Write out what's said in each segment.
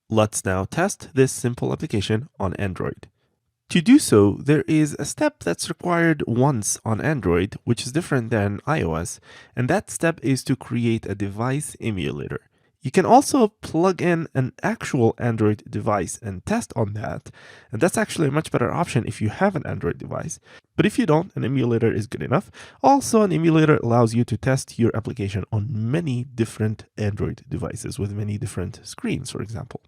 Let's now test this simple application on Android. To do so, there is a step that's required once on Android, which is different than iOS, and that step is to create a device emulator. You can also plug in an actual Android device and test on that, and that's actually a much better option if you have an Android device. But if you don't, an emulator is good enough. Also, an emulator allows you to test your application on many different Android devices with many different screens, for example.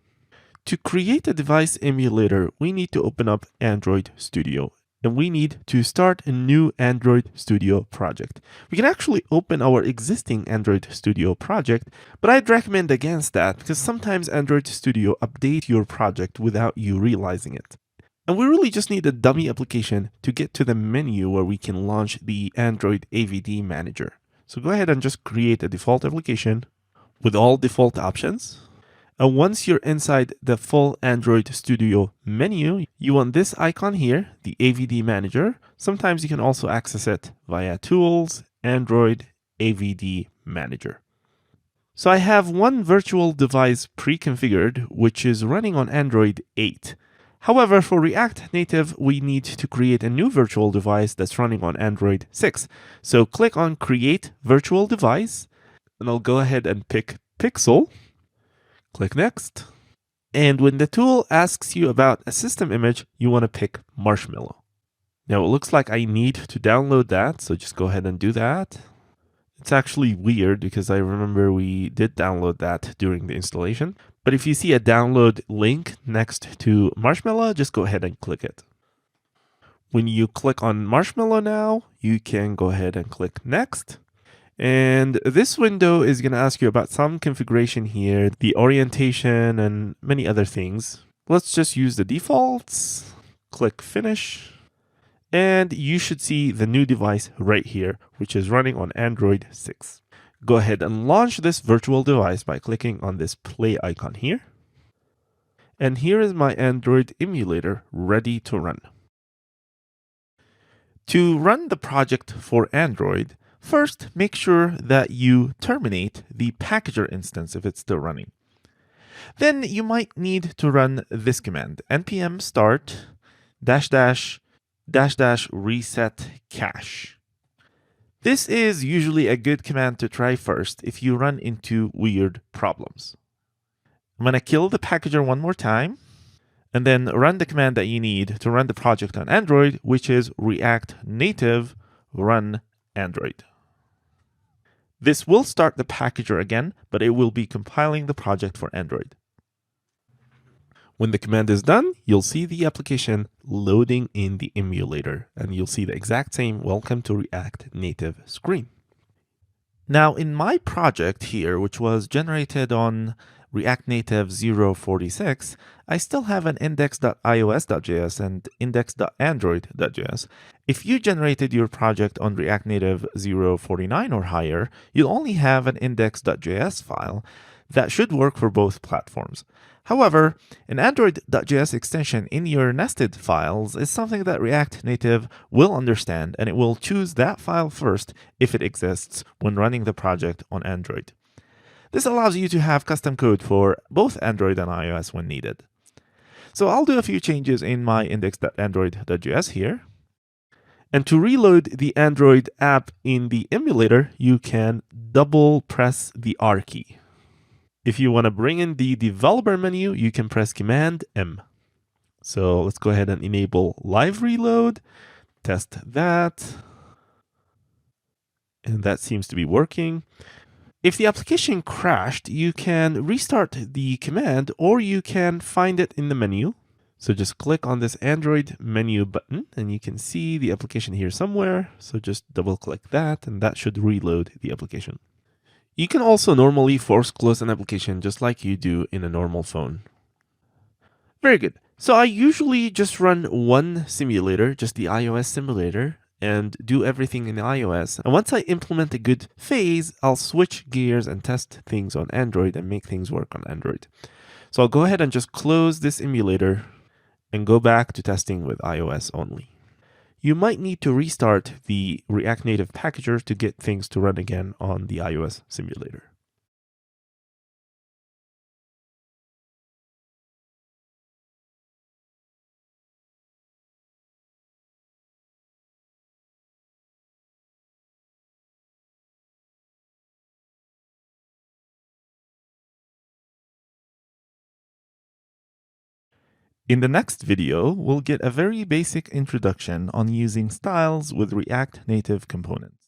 To create a device emulator, we need to open up Android Studio, and we need to start a new Android Studio project. We can actually open our existing Android Studio project, but I'd recommend against that because sometimes Android Studio updates your project without you realizing it. And we really just need a dummy application to get to the menu where we can launch the Android AVD Manager. So go ahead and just create a default application with all default options. And once you're inside the full Android Studio menu, you want this icon here, the AVD Manager. Sometimes you can also access it via Tools, Android AVD Manager. So I have one virtual device pre-configured, which is running on Android 8. However, for React Native, we need to create a new virtual device that's running on Android 6. So click on Create Virtual Device, and I'll go ahead and pick Pixel. Click Next. And when the tool asks you about a system image, you want to pick Marshmallow. Now it looks like I need to download that, so just go ahead and do that. It's actually weird because I remember we did download that during the installation. But if you see a download link next to Marshmallow, just go ahead and click it. When you click on Marshmallow now, you can go ahead and click Next. And this window is going to ask you about some configuration here, the orientation and many other things. Let's just use the defaults, click Finish, and you should see the new device right here, which is running on Android 6. Go ahead and launch this virtual device by clicking on this play icon here. And here is my Android emulator ready to run. To run the project for Android, first, make sure that you terminate the packager instance if it's still running. Then you might need to run this command, npm start -- reset cache. This is usually a good command to try first if you run into weird problems. I'm going to kill the packager one more time, and then run the command that you need to run the project on Android, which is React Native run Android. This will start the packager again, but it will be compiling the project for Android. When the command is done, you'll see the application loading in the emulator, and you'll see the exact same Welcome to React Native screen. Now, in my project here, which was generated on React Native 046, I still have an index.ios.js and index.android.js. If you generated your project on React Native 049 or higher, you'll only have an index.js file that should work for both platforms. However, an Android.js extension in your nested files is something that React Native will understand, and it will choose that file first if it exists when running the project on Android. This allows you to have custom code for both Android and iOS when needed. So I'll do a few changes in my index.android.js here. And to reload the Android app in the emulator, you can double press the R key. If you want to bring in the developer menu, you can press Command M. So let's go ahead and enable live reload, test that. And that seems to be working. If the application crashed, you can restart the command, or you can find it in the menu. So just click on this Android menu button, and you can see the application here somewhere. So just double click that, and that should reload the application. You can also normally force close an application just like you do in a normal phone. Very good. So I usually just run one simulator, just the iOS simulator, and do everything in the iOS. And once I implement a good phase, I'll switch gears and test things on Android and make things work on Android. So I'll go ahead and just close this emulator and go back to testing with iOS only. You might need to restart the React Native packager to get things to run again on the iOS simulator. In the next video, we'll get a very basic introduction on using styles with React Native components.